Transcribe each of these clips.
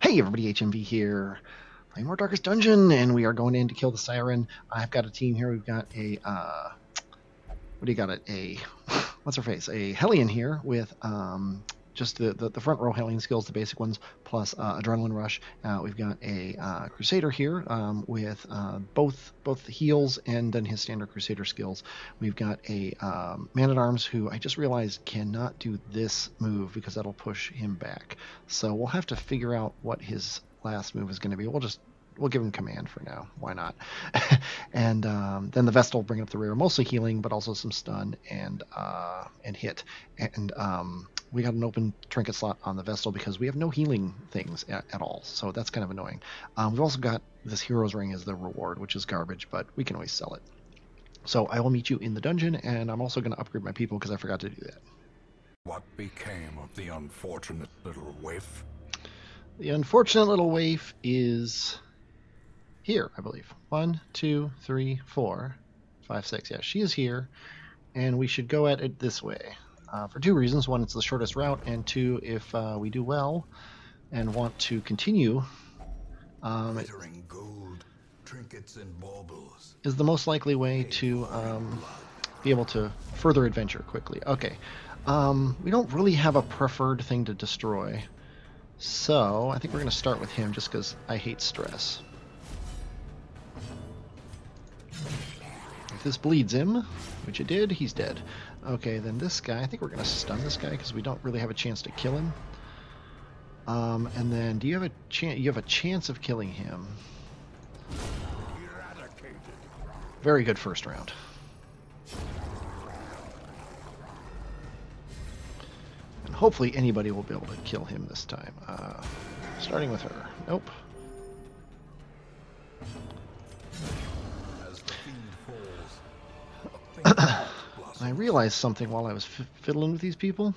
Hey everybody, HMV here, playing more Darkest Dungeon, and we are going in to kill the Siren. I've got a team here. We've got a, what do you got? What's her face? A Hellion here with just the front row Hellion skills, the basic ones, plus Adrenaline Rush. We've got a Crusader here with both the heals and then his standard Crusader skills. We've got a Man-at-Arms who I just realized cannot do this move because that'll push him back. So we'll have to figure out what his last move is going to be. We'll give him command for now. Why not? And then the Vestal will bring up the rear, mostly healing, but also some stun and hit. And we got an open trinket slot on the Vestal because we have no healing things at all. So that's kind of annoying. We've also got this Hero's Ring as the reward, which is garbage, but we can always sell it. So I will meet you in the dungeon, and I'm also going to upgrade my people because I forgot to do that. What became of the unfortunate little waif? The unfortunate little waif is here, I believe. 1, 2, 3, 4, 5, 6. Yeah, she is here, and we should go at it this way for two reasons. One, it's the shortest route, and two, if we do well and want to continue, Glittering gold, trinkets and baubles is the most likely way to be able to further adventure quickly. Okay, we don't really have a preferred thing to destroy, so I think we're going to start with him just because I hate stress. If this bleeds him, which it did, he's dead. Okay, then this guy, I think we're going to stun this guy because we don't really have a chance to kill him. And then, do you have a chance? You have a chance of killing him. Very good first round. And hopefully anybody will be able to kill him this time. Starting with her. Nope. I realized something while I was fiddling with these people.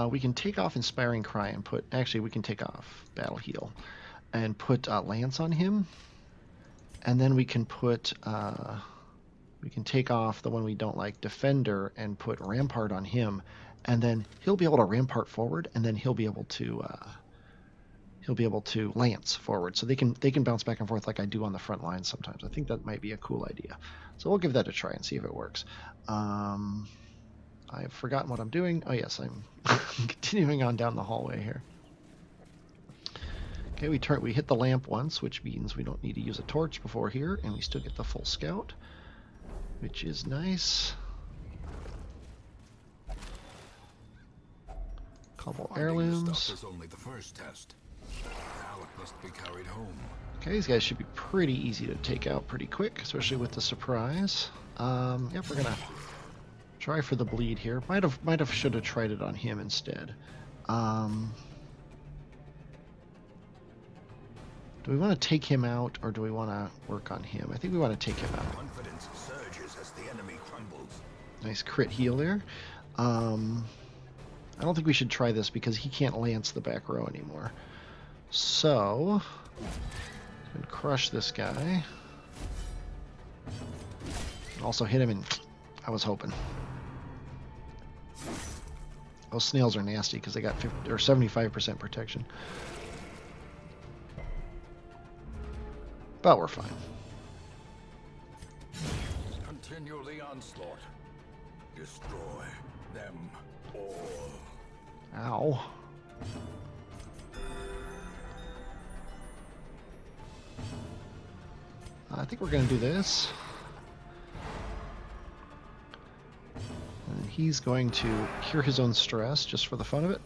We can take off Inspiring Cry and put... Actually, we can take off Battle Heal and put Lance on him. And then we can put... we can take off the one we don't like, Defender, and put Rampart on him. And then he'll be able to Rampart forward, and then he'll be able to... Lance forward, so they can bounce back and forth like I do on the front line sometimes. I think that might be a cool idea. So we'll give that a try and see if it works. I've forgotten what I'm doing. Oh yes, I'm continuing on down the hallway here. Okay, we hit the lamp once, which means we don't need to use a torch before here, and we still get the full scout, which is nice. Couple heirlooms. Is only the first test. Now it must be carried home. Okay, these guys should be pretty easy to take out pretty quick, especially with the surprise. Yep, we're gonna try for the bleed here. Should have tried it on him instead. Do we want to take him out or do we want to work on him? I think we want to take him out. Confidence surges as the enemy crumbles. Nice crit heal there. I don't think we should try this because he can't lance the back row anymore. So, and crush this guy. Also hit him in... I was hoping. Those snails are nasty because they got 50 or 75% protection. But we're fine. Continue the onslaught. Destroy them all. Ow. I think we're going to do this. And he's going to cure his own stress just for the fun of it.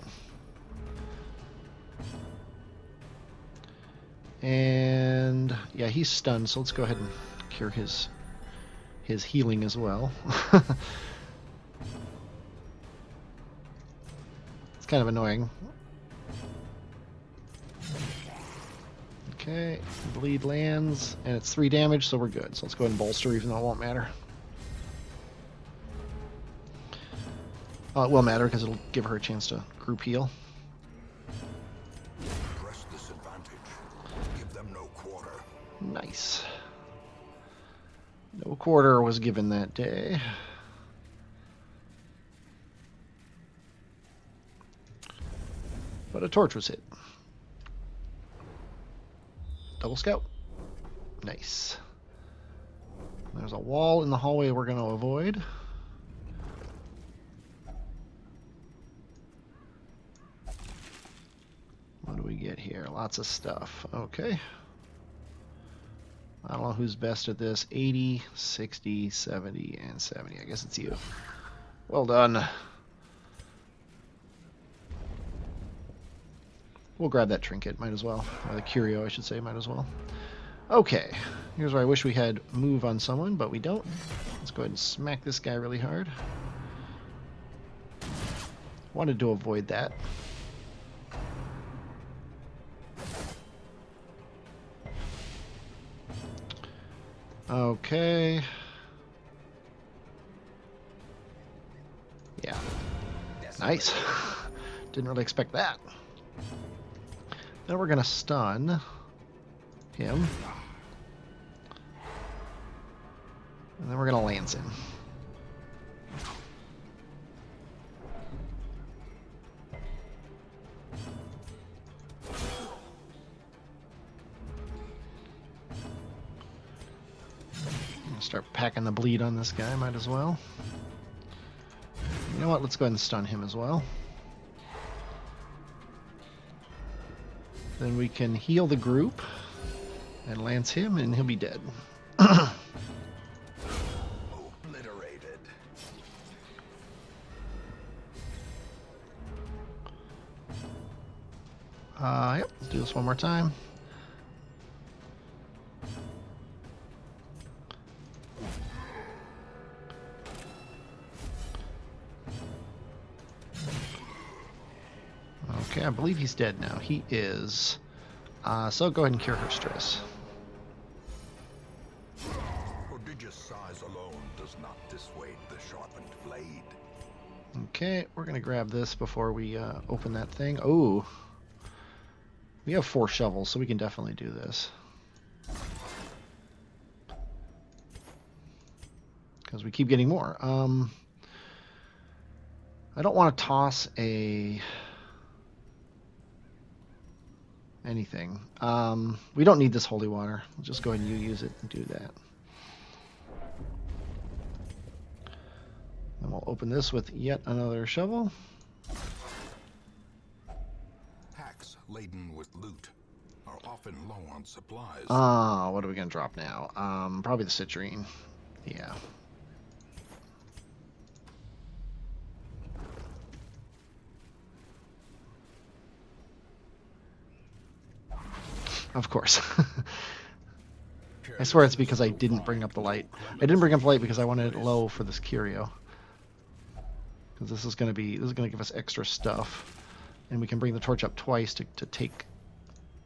And yeah, he's stunned, so let's go ahead and cure his healing as well. It's kind of annoying. Okay, bleed lands, and it's 3 damage, so we're good. So let's go ahead and bolster, even though it won't matter. It will matter because it'll give her a chance to group heal. Press disadvantage. Give them no quarter. Nice. No quarter was given that day. But a torch was hit. Double scout. Nice. There's a wall in the hallway we're going to avoid. What do we get here? Lots of stuff. Okay. I don't know who's best at this. 80, 60, 70, and 70. I guess it's you. Well done. We'll grab that trinket, might as well. Or the curio, I should say, might as well. Okay, here's where I wish we had move on someone, but we don't. Let's go ahead and smack this guy really hard. Wanted to avoid that. Okay. Yeah. Nice. Didn't really expect that. Then we're going to stun him. And then we're going to lance him. Start packing the bleed on this guy, might as well. You know what, let's go ahead and stun him as well. Then we can heal the group and lance him, and he'll be dead. Obliterated. Yep, let's do this one more time. Okay, I believe he's dead now. He is. So go ahead and cure her stress. Prodigious size alone does not dissuade the sharpened blade. Okay, we're going to grab this before we open that thing. Oh, we have 4 shovels, so we can definitely do this. Because we keep getting more. I don't want to toss anything. We don't need this holy water. We'll just go ahead and use it and do that. And we'll open this with yet another shovel. Packs laden with loot are often low on supplies. What are we gonna drop now? Probably the citrine. Yeah. Of course. I swear it's because I didn't bring up the light. I didn't bring up the light because I wanted it low for this curio. Because this is gonna give us extra stuff. And we can bring the torch up twice to take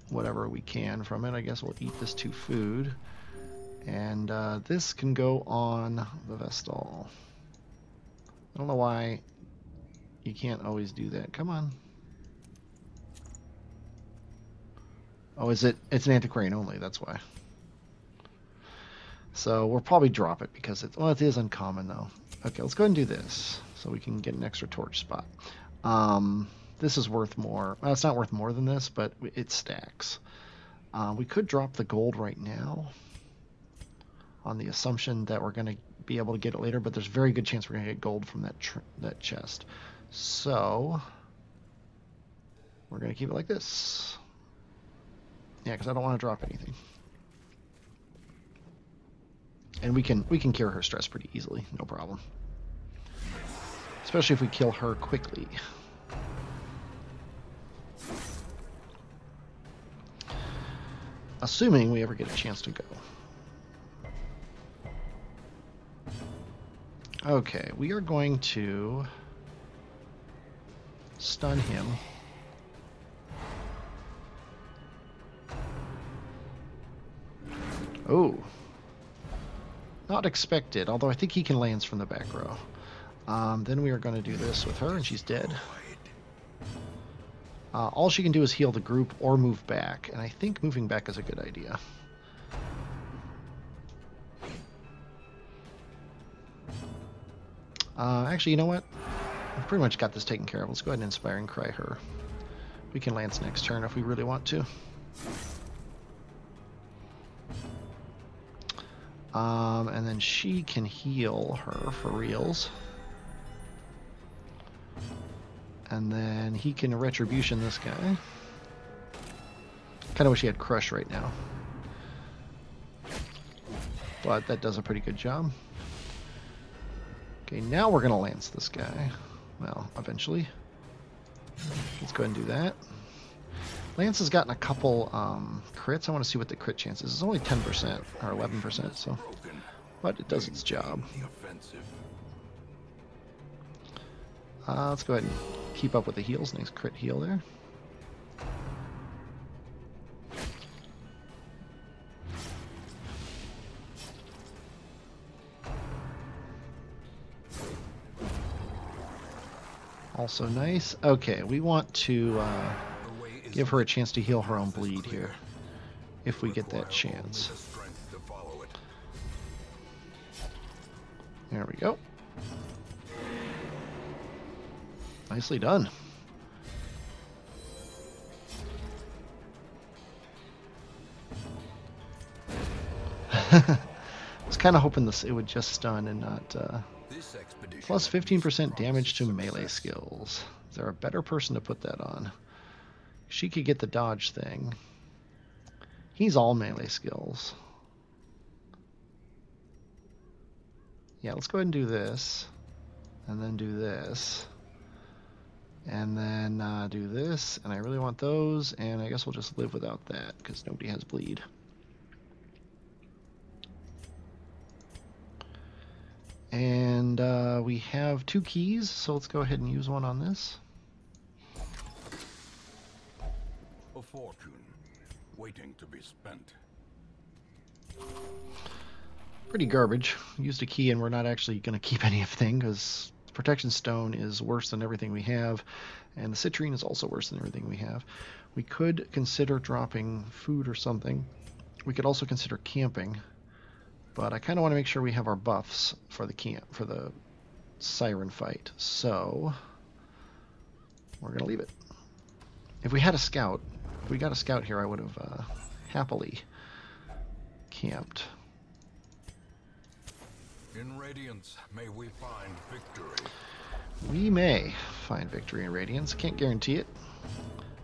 whatever we can from it. I guess we'll eat this 2 food. And this can go on the Vestal. I don't know why you can't always do that. Come on. Oh, is it? It's an antiquarian only, that's why. So we'll probably drop it because it is uncommon though. Okay, let's go ahead and do this so we can get an extra torch spot. This is worth more. Well, it's not worth more than this, but it stacks. We could drop the gold right now on the assumption that we're going to be able to get it later, but there's a very good chance we're going to get gold from that chest. So we're going to keep it like this. Yeah, because I don't want to drop anything. And we can cure her stress pretty easily, no problem. Especially if we kill her quickly. Assuming we ever get a chance to go. Okay, we are going to stun him. Oh. Not expected, although I think he can lance from the back row. Then we are going to do this with her, and she's dead. All she can do is heal the group or move back, and I think moving back is a good idea. Actually, you know what? I've pretty much got this taken care of. Let's go ahead and inspire and cry her. We can lance next turn if we really want to. And then she can heal her for reals. And then he can retribution this guy. Kind of wish he had crush right now. But that does a pretty good job. Okay, now we're going to lance this guy. Well, eventually. Let's go ahead and do that. Lance has gotten a couple crits. I want to see what the crit chance is. It's only 10% or 11%, so. But it does its job. Let's go ahead and keep up with the heals. Nice crit heal there. Also nice. Okay, we want to give her a chance to heal her own bleed here, if we get that chance. There we go. Nicely done. I was kind of hoping it would just stun and not... Plus 15% damage to melee skills. Is there a better person to put that on? She could get the dodge thing. He's all melee skills. Yeah, let's go ahead and do this. And then do this. And then do this. And I really want those. And I guess we'll just live without that because nobody has bleed. And we have 2 keys, so let's go ahead and use one on this. A fortune waiting to be spent. Pretty garbage. Used a key and we're not actually going to keep anything because Protection Stone is worse than everything we have, and the Citrine is also worse than everything we have. We could consider dropping food or something. We could also consider camping. But I kind of want to make sure we have our buffs for the Siren fight. So we're going to leave it. If we had a scout, if we got a scout here, I would have happily camped. In Radiance, may we find victory. We may find victory in Radiance. Can't guarantee it.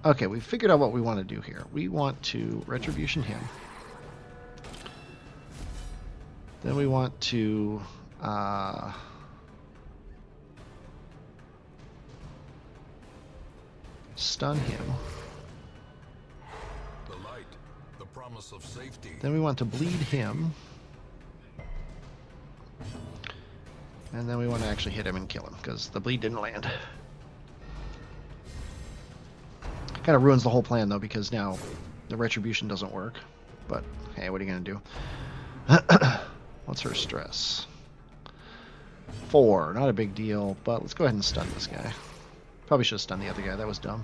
Okay, we figured out what we want to do here. We want to retribution him. Then we want to stun him. The light, the promise of safety. Then we want to bleed him. And then we want to actually hit him and kill him because the bleed didn't land. Kind of ruins the whole plan though because now the retribution doesn't work. But hey, what are you going to do? What's her stress? 4, not a big deal, but let's go ahead and stun this guy. Probably should have stunned the other guy, that was dumb.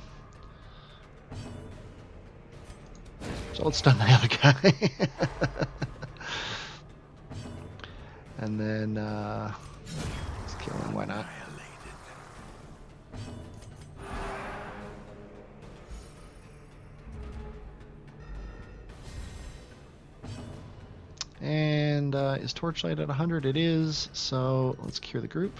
So let's stun the other guy. And then, let's kill him, why not? And is Torchlight at 100? It is, so let's cure the group.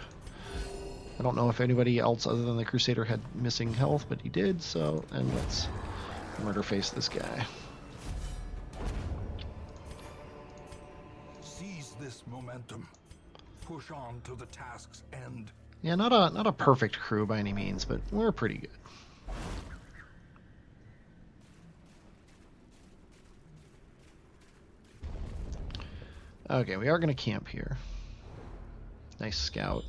I don't know if anybody else other than the Crusader had missing health, but he did, so, and let's murder face this guy. Seize this momentum. Push on to the task's end. Yeah, not a perfect crew by any means, but we're pretty good. Okay, we are going to camp here. Nice scout.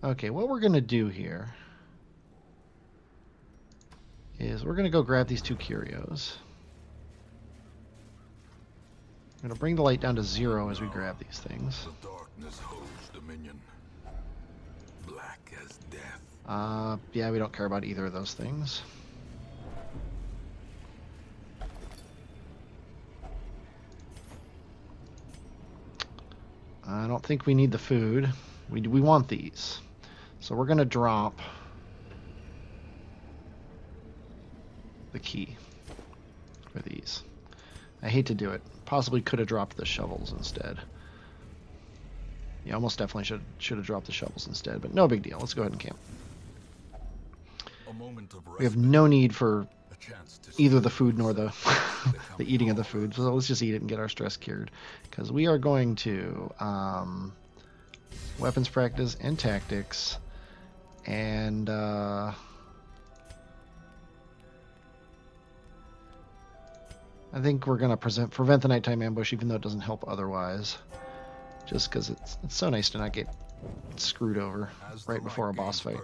Okay, what we're going to do here is we're going to go grab these 2 curios. I'm going to bring the light down to 0 as we grab these things. The darkness holds dominion. Black as death. Yeah, we don't care about either of those things. I don't think we need the food. We want these. So we're going to drop the key for these. I hate to do it. possibly could have dropped the shovels instead. Yeah, almost definitely should have dropped the shovels instead, but no big deal. Let's go ahead and camp. We have no need for either the food nor the the eating of the food, so let's just eat it and get our stress cured, because we are going to weapons practice and tactics, and I think we're gonna prevent the nighttime ambush, even though it doesn't help otherwise, just because it's so nice to not get screwed over right before a boss fight.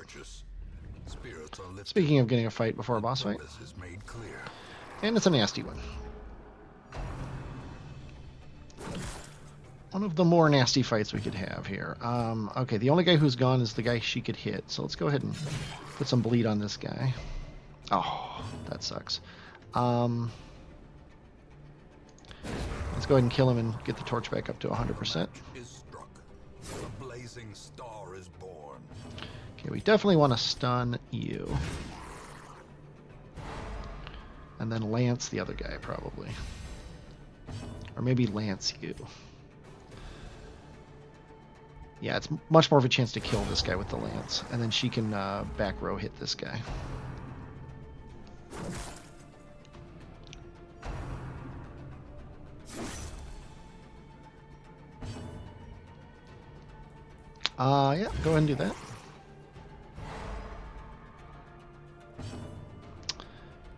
Speaking of getting a fight before a boss fight, and it's a nasty one. One of the more nasty fights we could have here. Okay, the only guy who's gone is the guy she could hit, so let's go ahead and put some bleed on this guy. Oh, that sucks. Let's go ahead and kill him and get the torch back up to 100%. Okay, we definitely want to stun you. And then lance the other guy, probably. Or maybe lance you. Yeah, it's much more of a chance to kill this guy with the lance. And then she can back row hit this guy. Yeah, go ahead and do that.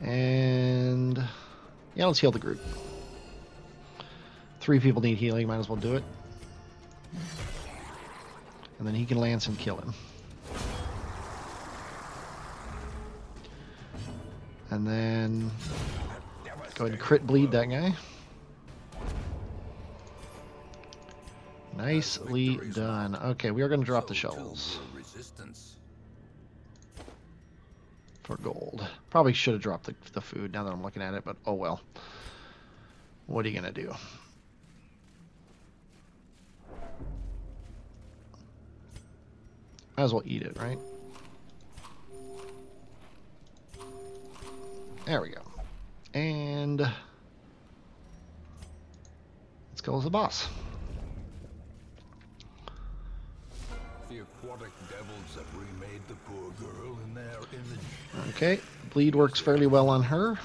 And yeah, let's heal the group. 3 people need healing, might as well do it. And then he can lance and kill him. And then go ahead and crit bleed that guy. Nicely done. Okay, we are going to drop the shovels for gold. Probably should have dropped the food now that I'm looking at it, but oh well. What are you going to do? Might as well eat it, right? There we go. And let's go as the boss. The aquatic devils have remade the poor girl in their image. Okay, bleed works fairly well on her.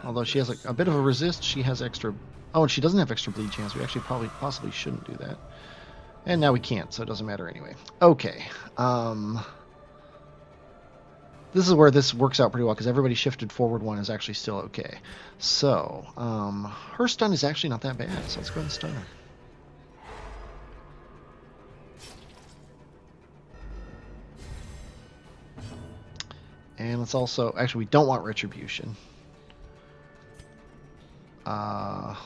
Although she has a bit of a resist, she has extra... Oh, and she doesn't have extra bleed chance. We actually possibly shouldn't do that. And now we can't, so it doesn't matter anyway. Okay. This is where this works out pretty well, because everybody shifted forward 1 is actually still okay. So, her stun is actually not that bad, so let's go ahead and stun her. And let's also... Actually, we don't want retribution. Let's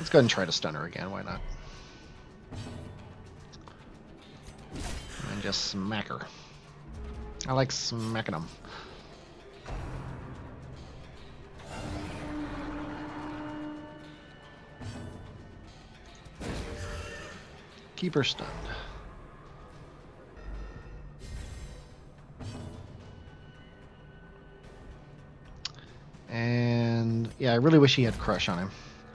go ahead and try to stun her again, why not? And just smack her. I like smacking them. Keep her stunned. And yeah, I really wish he had Crush on him.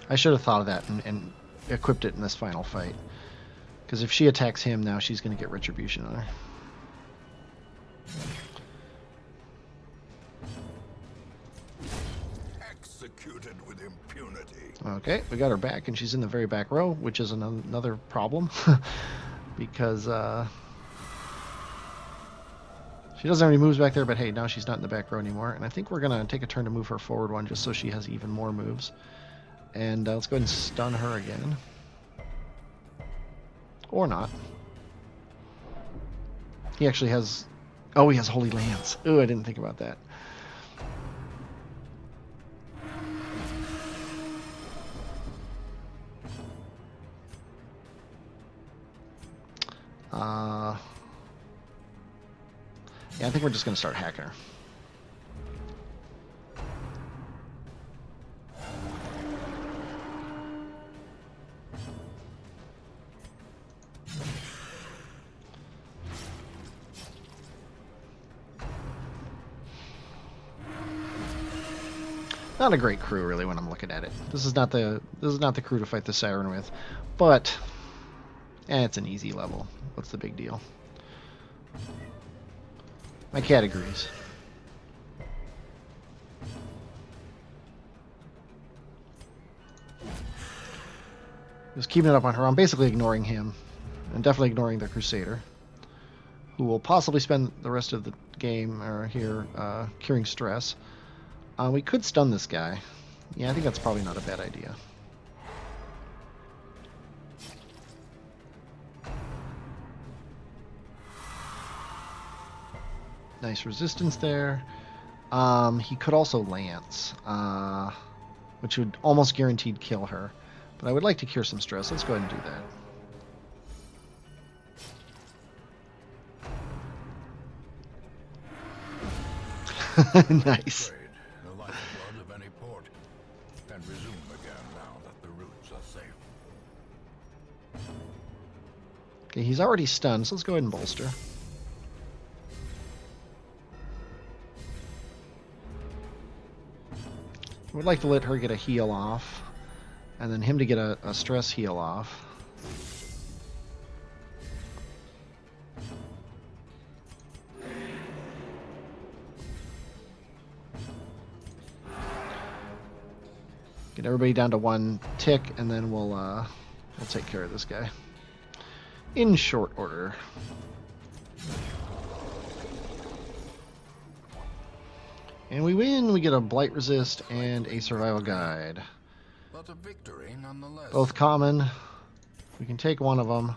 I should have thought of that and equipped it in this final fight. Because if she attacks him now, she's going to get Retribution on her. Executed with impunity. Okay, we got her back, and she's in the very back row, which is another problem. Because she doesn't have any moves back there, but hey, now she's not in the back row anymore. And I think we're going to take a turn to move her forward 1 just so she has even more moves. And let's go ahead and stun her again. Or not. He actually has... Oh, he has Holy Lance. Ooh, I didn't think about that. Yeah, I think we're just going to start hacking her. Not a great crew, really, when I'm looking at it. This is not the crew to fight the Siren with, but it's an easy level. What's the big deal? My cat agrees. Just keeping it up on her. I'm basically ignoring him, and definitely ignoring the Crusader, who will possibly spend the rest of the game here curing stress. We could stun this guy. Yeah, I think that's probably not a bad idea. Nice resistance there. He could also lance, which would almost guaranteed kill her. But I would like to cure some stress. Let's go ahead and do that. Nice. The lifeblood of any port can resume again now that the routes are safe. Okay, he's already stunned, so let's go ahead and bolster. I would like to let her get a heal off, and then him to get a stress heal off. Get everybody down to 1 tick, and then we'll take care of this guy in short order. And we win. We get a blight resist and a survival guide. But a victory nonetheless. Both common. We can take one of them.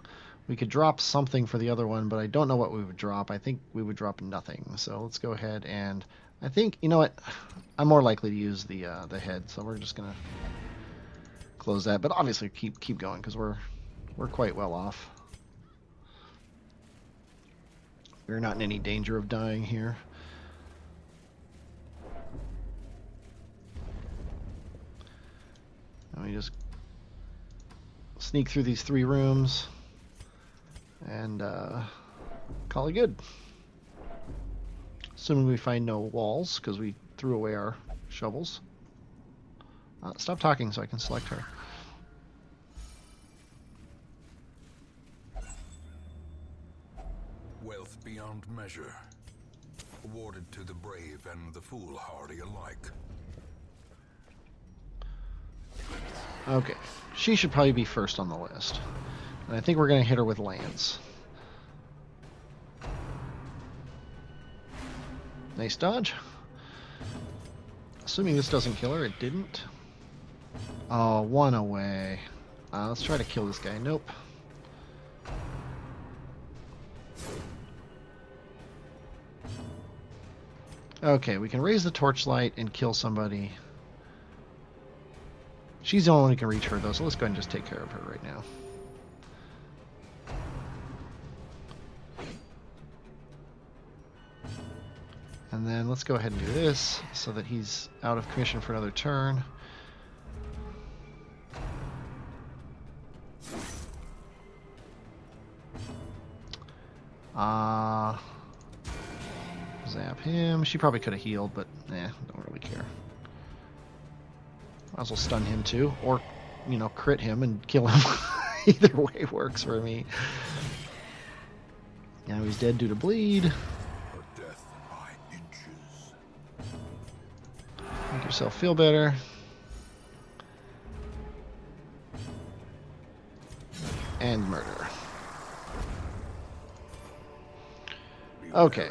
We could drop something for the other one, but I don't know what we would drop. I think we would drop nothing. So let's go ahead and I think, you know what? I'm more likely to use the head, so we're just gonna close that. But obviously keep going because we're quite well off. We're not in any danger of dying here. Let me just sneak through these 3 rooms and call it good. Assuming we find no walls because we threw away our shovels. Stop talking so I can select her. Wealth beyond measure, awarded to the brave and the foolhardy alike. Okay, she should probably be first on the list. And I think we're going to hit her with Lance. Nice dodge. Assuming this doesn't kill her, it didn't. Oh, 1 away. Let's try to kill this guy. Nope. Okay, we can raise the torchlight and kill somebody. She's the only one who can reach her, though, so let's go ahead and just take care of her right now. And then let's go ahead and do this so that he's out of commission for another turn. Zap him. She probably could have healed, but don't really care. Might as well stun him too, or, you know, crit him and kill him. Either way works for me. Now he's dead due to bleed. Her death by inches. Make yourself feel better. And murder. Okay.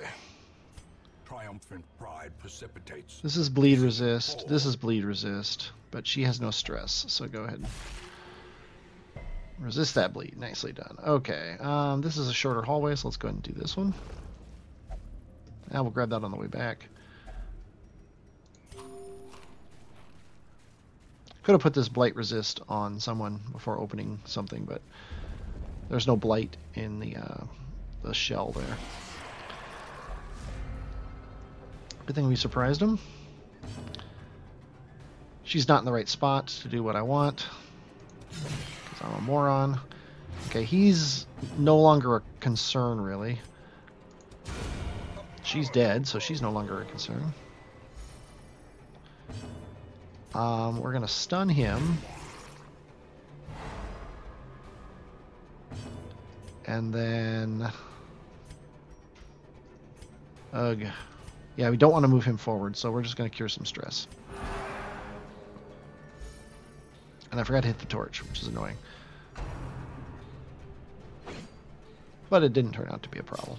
Triumphant pride precipitates. This is bleed resist. This is bleed resist. But she has no stress, so go ahead. Resist that bleed. Nicely done. Okay. This is a shorter hallway, so let's go ahead and do this one. Now we'll grab that on the way back. Could have put this blight resist on someone before opening something, but there's no blight in the shell there. Good thing we surprised him. She's not in the right spot to do what I want, because I'm a moron. Okay, he's no longer a concern, really. She's dead, so she's no longer a concern. We're going to stun him. And then... Ugh. Yeah, we don't want to move him forward, so we're just going to cure some stress. And I forgot to hit the torch, which is annoying. But it didn't turn out to be a problem.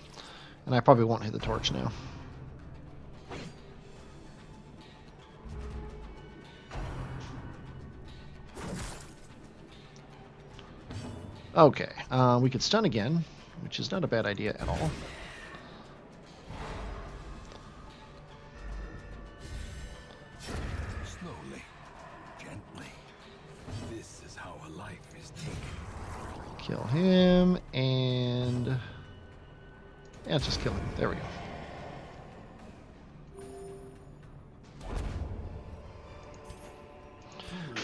And I probably won't hit the torch now. Okay, we could stun again, which is not a bad idea at all. Slowly, gently. This is how a life is taken. Kill him, and... yeah, let's just kill him. There we go.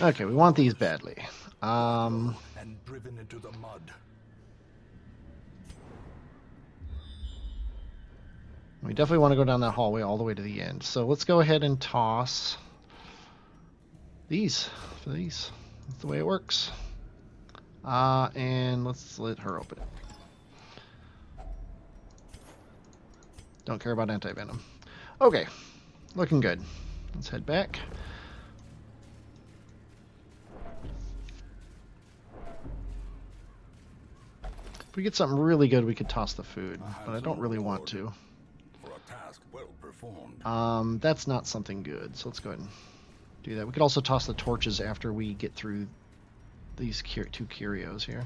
Okay, we want these badly. And driven into the mud. We definitely want to go down that hallway all the way to the end. So let's go ahead and toss these for these. That's the way it works. And let's let her open it. Don't care about anti-venom. Okay, looking good. Let's head back. If we get something really good, we could toss the food, but I don't really want to. For a task well performed. That's not something good, so let's go ahead and do that. We could also toss the torches after we get through these two curios here.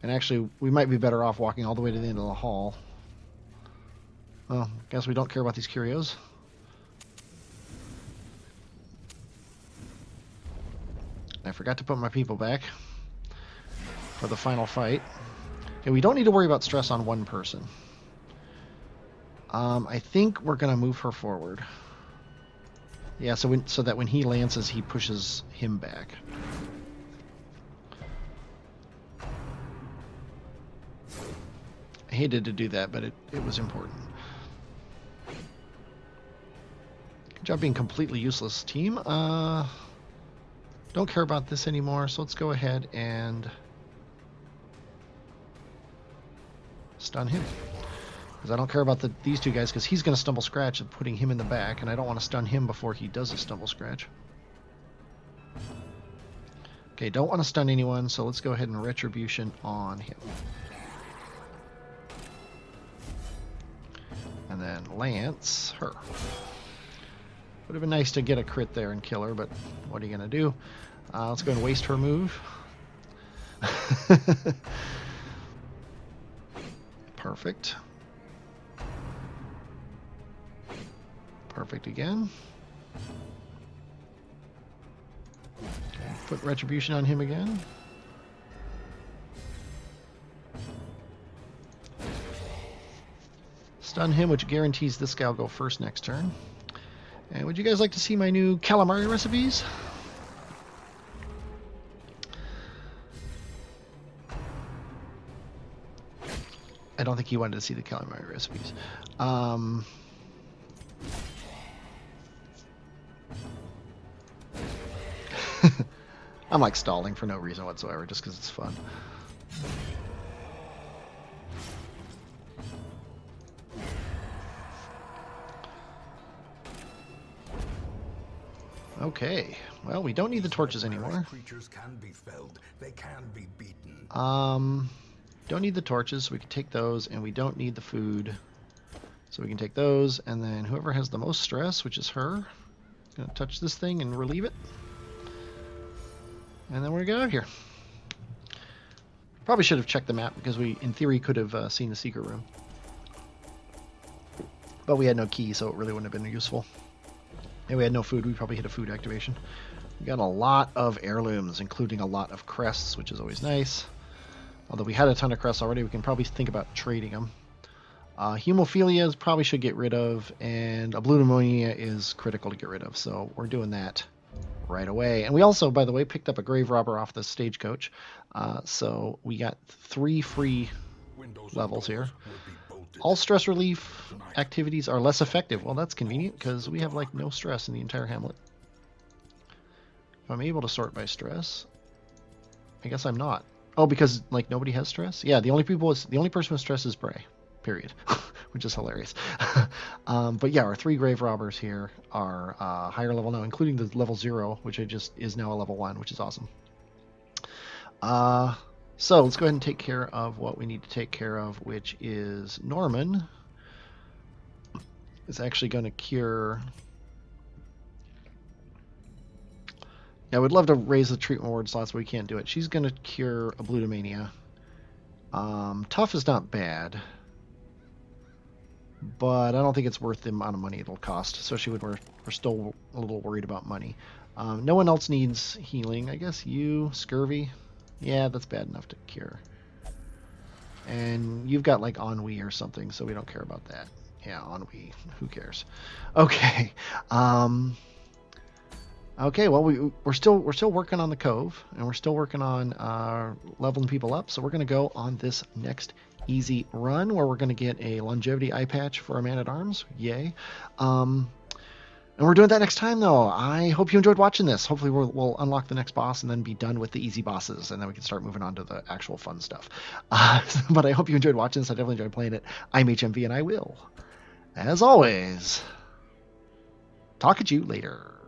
And actually, we might be better off walking all the way to the end of the hall. Well, I guess we don't care about these curios. I forgot to put my people back for the final fight. Okay, we don't need to worry about stress on one person. I think we're going to move her forward. Yeah, so that when he lances, he pushes him back. I hated to do that, but it was important. Good job being completely useless, team. Don't care about this anymore, so let's go ahead and stun him. Because I don't care about these two guys, because he's going to stumble scratch and putting him in the back, and I don't want to stun him before he does a stumble scratch. Okay, don't want to stun anyone, so let's go ahead and retribution on him. And then lance her. Would have been nice to get a crit there and kill her, but what are you going to do? Let's go and waste her move. Perfect. Perfect again. Okay, put retribution on him again. Stun him, which guarantees this guy will go first next turn. And would you guys like to see my new calamari recipes? I don't think he wanted to see the calamari recipes. I'm like stalling for no reason whatsoever, just because it's fun. Okay, well, we don't need the torches anymore. Creatures can be felled. They can be beaten. Don't need the torches, so we can take those, and we don't need the food, so we can take those, and then whoever has the most stress, which is her, is going to touch this thing and relieve it. And then we're going to get out of here. Probably should have checked the map, because we, in theory, could have seen the secret room. But we had no key, so it really wouldn't have been useful. And we had no food, we probably hit a food activation. We got a lot of heirlooms, including a lot of crests, which is always nice. Although we had a ton of crests already, we can probably think about trading them. Hemophilia probably should get rid of, and a blue pneumonia is critical to get rid of, so we're doing that right away. And we also, by the way, picked up a grave robber off the stagecoach, so we got 3 free levels here. wanted. All stress relief activities are less effective. Well, that's convenient because we have like no stress in the entire hamlet. If I'm able to sort by stress, I guess I'm not. Oh, because like nobody has stress? Yeah, the only person with stress is Bray. Period. Which is hilarious. But yeah, our 3 grave robbers here are higher level now, including the level 0, which is now a level 1, which is awesome. So let's go ahead and take care of what we need to take care of, which is Norman is actually going to cure. Yeah, we'd love to raise the treatment ward slots, but we can't do it. She's going to cure a Blutomania. Tough is not bad, but I don't think it's worth the amount of money it'll cost, especially when we're still a little worried about money. No one else needs healing. I guess you, Scurvy. Yeah, that's bad enough to cure. And you've got like ennui or something, so we don't care about that. Yeah, ennui. Who cares? Okay. Okay. Well, we're still working on the cove, and we're still working on leveling people up. So we're going to go on this next easy run where we're going to get a longevity eye patch for our man-at-arms. Yay. And we're doing that next time, though. I hope you enjoyed watching this. Hopefully we'll unlock the next boss and then be done with the easy bosses, and then we can start moving on to the actual fun stuff. But I hope you enjoyed watching this. I definitely enjoyed playing it. I'm HMV, and I will, as always, talk at you later.